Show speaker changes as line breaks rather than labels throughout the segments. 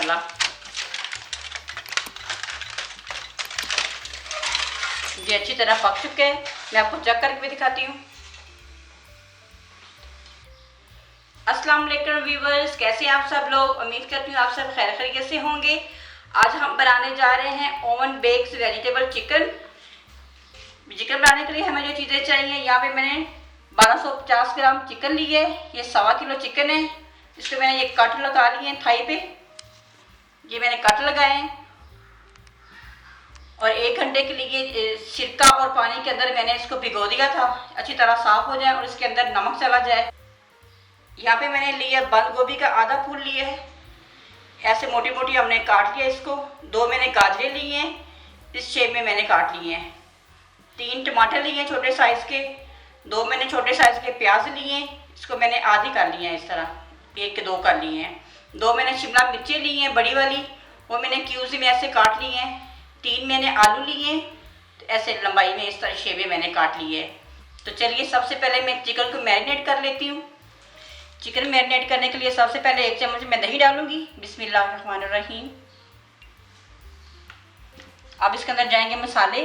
माशाल्लाह। ये अच्छी तरह पक चुके हैं। मैं आपको चेक करके भी दिखाती हूँ। अस्सलाम वालेकुम व्यूवर्स, कैसे हैं आप सब लोग। उम्मीद करती हूँ आप सब खैर खैरियत से होंगे। आज हम बनाने जा रहे हैं oven bakes vegetable chicken. Chicken बनाने के लिए हमें जो चीज़ें चाहिए, यहाँ पे मैंने 1250 ग्राम चिकन ली है। ये 1.25 किलो चिकन है। इसको मैंने ये कट लगा लिए हैं थाई पे, ये मैंने कट लगाए हैं। और 1 घंटे के लिए सिरका और पानी के अंदर मैंने इसको भिगो दिया था, अच्छी तरह साफ हो जाए और इसके अंदर नमक चला जाए। यहाँ पे मैंने लिया बंद गोभी का आधा फूल लिया है, ऐसे मोटी मोटी हमने काट लिया इसको। 2 मैंने गाजरें लिए हैं, इस शेप में मैंने काट लिए हैं। 3 टमाटर लिए हैं छोटे साइज़ के। 2 मैंने छोटे साइज़ के प्याज लिए हैं, इसको मैंने आधी कर लिए हैं, इस तरह 1 के 2 कर लिए हैं। 2 मैंने शिमला मिर्चें ली हैं बड़ी वाली, वो मैंने क्यूब्स में ऐसे काट ली हैं। 3 मैंने आलू लिए हैं, तो ऐसे लंबाई में इस तरह शेप में मैंने काट लिए है। तो चलिए सबसे पहले मैं चिकन को मैरिनेट कर लेती हूँ। चिकन मैरिनेट करने के लिए सबसे पहले 1 चम्मच मैं दही डालूंगी। बिस्मिल्लाहिर्रहमानिर्रहीम। अब इसके अंदर जाएंगे मसाले।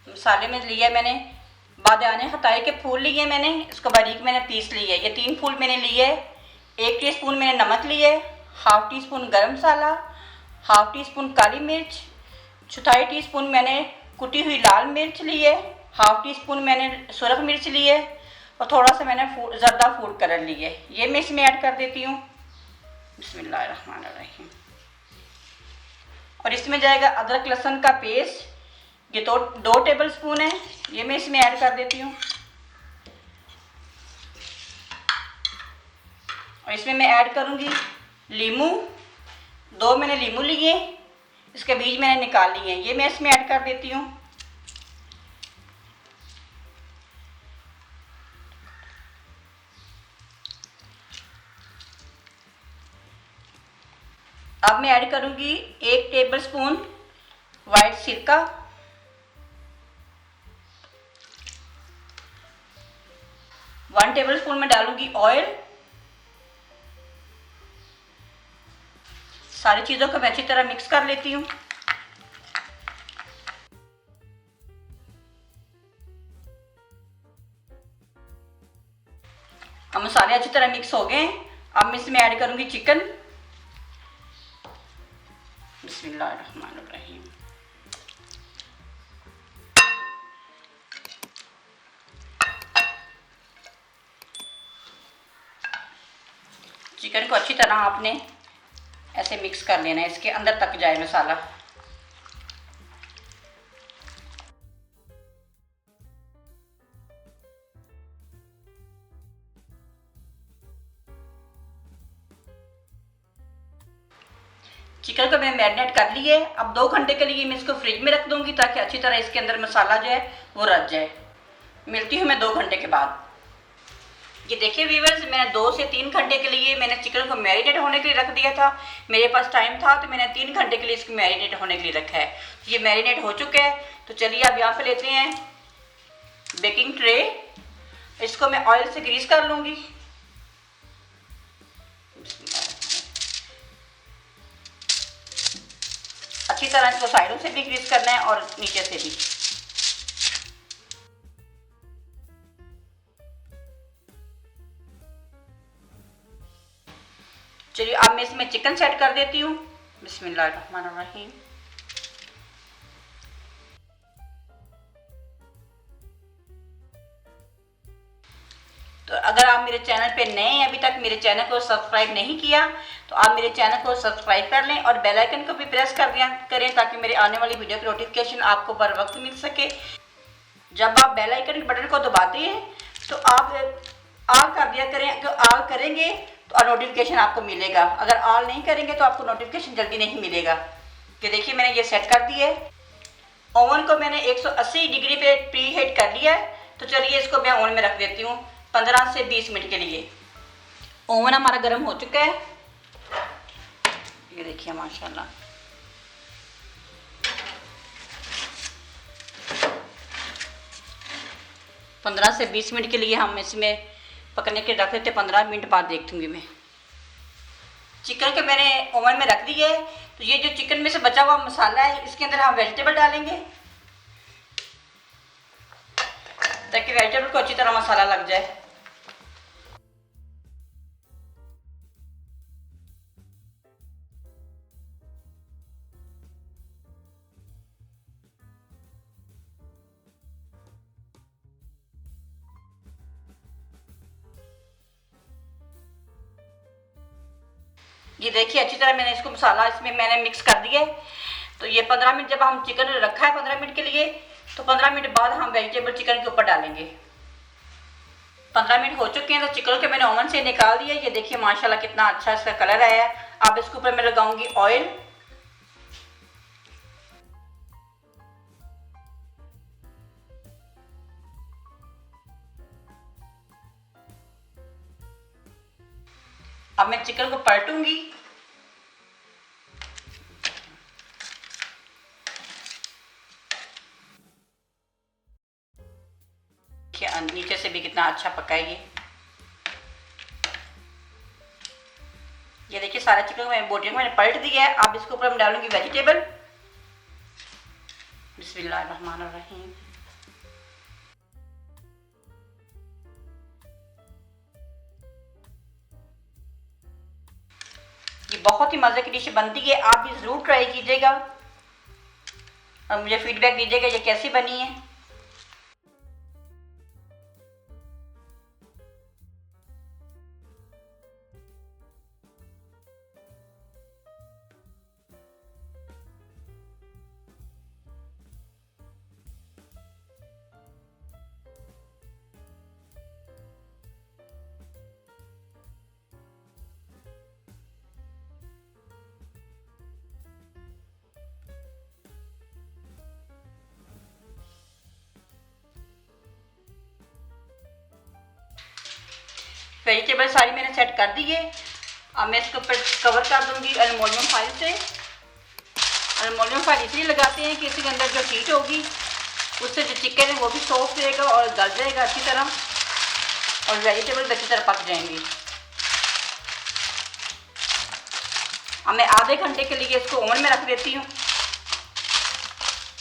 मसाले में लिया मैंने बादाने खताई के फूल लिए मैंने, इसको बारीक मैंने पीस लिया है। ये 3 फूल मैंने लिए है। 1 टीस्पून मैंने नमक लिए, 1/2 टीस्पून गरम मसाला, 1/2 टीस्पून काली मिर्च, 1/4 टीस्पून मैंने कुटी हुई लाल मिर्च ली है, 1/2 टीस्पून मैंने सुरख मिर्च ली है और थोड़ा सा मैंने ज़र्दा फूड कलर ली है। ये मैं इसमें ऐड कर देती हूँ। बिस्मिल्लाहिर्रहमानिर्रहीम। और इसमें जाएगा अदरक लहसुन का पेस्ट, ये 2 टेबल स्पून है, ये मैं इसमें ऐड कर देती हूँ। और इसमें मैं ऐड करूँगी लीमू। 2 मैंने लीमू लिए, इसके बीज मैंने निकाल लिए हैं, ये मैं इसमें ऐड कर देती हूँ। अब मैं ऐड करूँगी 1 टेबल स्पून वाइट सिरका, 1 टेबल स्पून में डालूंगी ऑयल। सारी चीज़ों को मैं अच्छी तरह मिक्स कर लेती हूँ। अब मसाले अच्छी तरह मिक्स हो गए। अब मैं इसमें ऐड करूँगी चिकन। बिस्मिल्लाहिर्रहमानिर्रहीम। चिकन को अच्छी तरह आपने ऐसे मिक्स कर लेना है, इसके अंदर तक जाए मसाला। चिकन को मैं मैरिनेट कर ली है। अब 2 घंटे के लिए मैं इसको फ्रिज में रख दूंगी ताकि अच्छी तरह इसके अंदर मसाला जो है वो रच जाए। मिलती हूँ मैं 2 घंटे के बाद। ये देखिए व्यूअर्स, मैंने 2 से 3 घंटे के लिए मैंने चिकन को मैरिनेट होने के लिए रख दिया था। मेरे पास टाइम था तो मैंने 3 घंटे के लिए इसको मैरिनेट होने के लिए रखा है। तो ये मैरिनेट हो चुका है। तो चलिए अब यहाँ पे लेते हैं बेकिंग ट्रे, इसको मैं ऑयल से ग्रीस कर लूँगी। अच्छी तरह इसको साइडों से भी ग्रीस करना है और नीचे से भी। चलिए अब मैं इसमें चिकन सेट कर देती हूँ। बिस्मिल्लाहिर्रहमानिर्रहीम। तो अगर आप मेरे चैनल पे नए हैं, अभी तक मेरे चैनल को सब्सक्राइब नहीं किया, तो आप मेरे चैनल को सब्सक्राइब कर लें और बेल आइकन को भी प्रेस कर दिया करें ताकि मेरे आने वाली वीडियो की नोटिफिकेशन आपको बर वक्त मिल सके। जब आप बेल आइकन के बटन को दबाते हैं तो आप ऑल कर दिया करें। अगर ऑल करेंगे तो नोटिफिकेशन आपको मिलेगा, अगर ऑल नहीं करेंगे तो आपको नोटिफिकेशन जल्दी नहीं मिलेगा। कि देखिए मैंने ये सेट कर दिया है। ओवन को मैंने 180 डिग्री पे प्री हीट कर लिया है। तो चलिए इसको मैं ओवन में रख देती हूँ 15 से 20 मिनट के लिए। ओवन हमारा गर्म हो चुका है, ये देखिए माशाल्लाह। पंद्रह से 20 मिनट के लिए हम इसमें पकने के रख देते। 15 मिनट बाद देखूंगी मैं। चिकन के मैंने ओवन में रख दिया है। तो ये जो चिकन में से बचा हुआ मसाला है इसके अंदर हम वेजिटेबल डालेंगे ताकि वेजिटेबल को अच्छी तरह मसाला लग जाए। ये देखिए अच्छी तरह मैंने इसको मसाला इसमें मैंने मिक्स कर दिया है। तो ये 15 मिनट जब हम चिकन रखा है 15 मिनट के लिए, तो 15 मिनट बाद हम वेजिटेबल चिकन के ऊपर डालेंगे। 15 मिनट हो चुके हैं तो चिकन के मैंने ओवन से निकाल दिया। ये देखिए माशाल्लाह कितना अच्छा इसका कलर आया है। अब इसके ऊपर मैं लगाऊंगी ऑयल। अब मैं चिकन को पलटूंगी। नीचे से भी कितना अच्छा पका है ये देखिए सारा चिकन मैं बोटी मैंने पलट दिया है। अब इसके ऊपर मैं डालूंगी वेजिटेबल। बिस्मिल्लाहिर्रहमानिर्रहीम। ये बहुत ही मज़े की डिश बनती है, आप भी ज़रूर ट्राई कीजिएगा और मुझे फीडबैक दीजिएगा ये कैसी बनी है। वेजिटेबल सारी मैंने सेट कर दी है। अब मैं इसके ऊपर कवर कर दूंगी एल्युमिनियम फॉइल से। एल्युमिनियम फॉइल इसलिए लगाते हैं कि इसके अंदर जो हीट होगी उससे जो चिकन है वो भी सॉफ्ट रहेगा और गल जाएगा अच्छी तरह और वेजिटेबल अच्छी तरह पक जाएंगी। अब मैं आधे घंटे के लिए इसको ओवन में रख देती हूँ।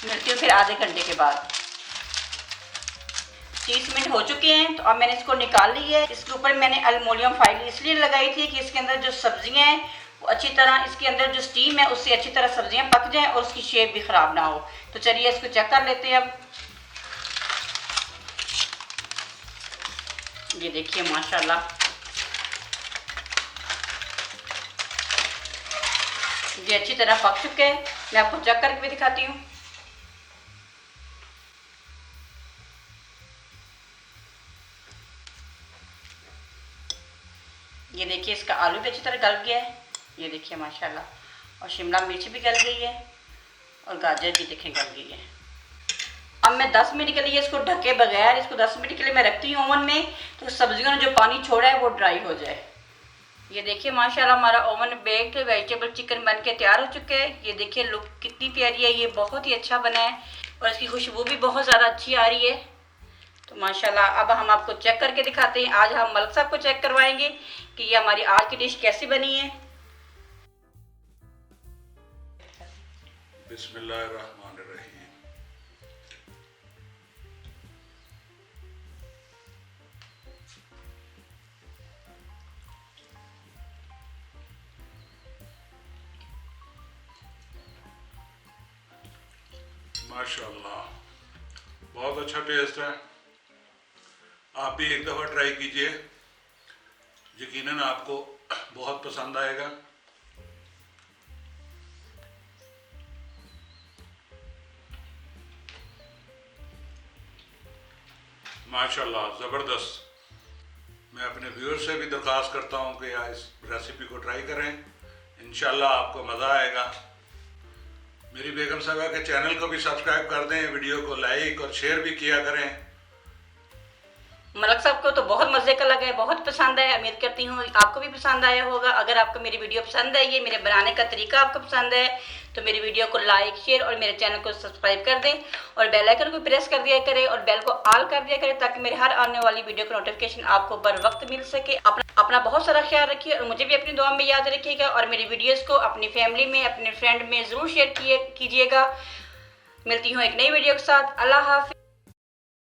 मिलती हूँ फिर आधे घंटे के बाद। 30 मिनट हो चुके हैं तो अब मैंने इसको निकाल ली है। इसके ऊपर मैंने एल्युमिनियम फॉइल इसलिए लगाई थी कि इसके अंदर जो सब्जियां हैं वो अच्छी तरह, इसके अंदर जो स्टीम है उससे अच्छी तरह सब्जियां पक जाएं और उसकी शेप भी ख़राब ना हो। तो चलिए इसको चेक कर लेते हैं। अब ये देखिए माशाल्लाह ये अच्छी तरह पक चुके हैं। मैं आपको चेक करके भी दिखाती हूँ। ये देखिए इसका आलू भी अच्छी तरह गल गया है। ये देखिए माशाल्लाह और शिमला मिर्च भी गल गई है और गाजर भी देखें गल गई है। अब मैं 10 मिनट के लिए इसको ढके बगैर इसको 10 मिनट के लिए मैं रखती हूँ ओवन में, तो सब्जियों ने जो पानी छोड़ा है वो ड्राई हो जाए। ये देखिए माशाल्लाह हमारा ओवन बेक्ड वेजिटेबल चिकन बन के तैयार हो चुके हैं। ये देखिए लुक कितनी प्यारी है, ये बहुत ही अच्छा बना है और इसकी खुशबू भी बहुत ज़्यादा अच्छी आ रही है। तो माशाल्लाह अब हम आपको चेक करके दिखाते हैं। आज हम मलिक साहब को चेक करवाएंगे कि ये हमारी आज की डिश कैसी बनी है।
बिस्मिल्लाहिर्रहमानिर्रहीम। माशाल्लाह बहुत अच्छा टेस्ट है। आप भी एक दफ़ा ट्राई कीजिए, यकीनन आपको बहुत पसंद आएगा। माशाल्लाह ज़बरदस्त। मैं अपने व्यूअर्स से भी दरख्वास्त करता हूँ कि इस रेसिपी को ट्राई करें, इंशाल्लाह आपको मज़ा आएगा। मेरी बेगम साहबा के चैनल को भी सब्सक्राइब कर दें, वीडियो को लाइक और शेयर भी किया करें।
मलक साहब को तो बहुत मज़े का लगा है, बहुत पसंद आया। उम्मीद करती हूँ आपको भी पसंद आया होगा। अगर आपको मेरी वीडियो पसंद आई है, मेरे बनाने का तरीका आपको पसंद है, तो मेरी वीडियो को लाइक, शेयर और मेरे चैनल को सब्सक्राइब कर दें और बेल आइकन को प्रेस कर दिया करें और बेल को ऑल कर दिया करें, ताकि मेरे हर आने वाली वीडियो का नोटिफिकेशन आपको बर वक्त मिल सके। अपना बहुत सारा ख्याल रखिए और मुझे भी अपनी दुआ में याद रखिएगा और मेरी वीडियोज़ को अपनी फैमिली में, अपने फ्रेंड में ज़रूर शेयर कीजिएगा। मिलती हूँ एक नई वीडियो के साथ। अल्लाह हाफ़िज़।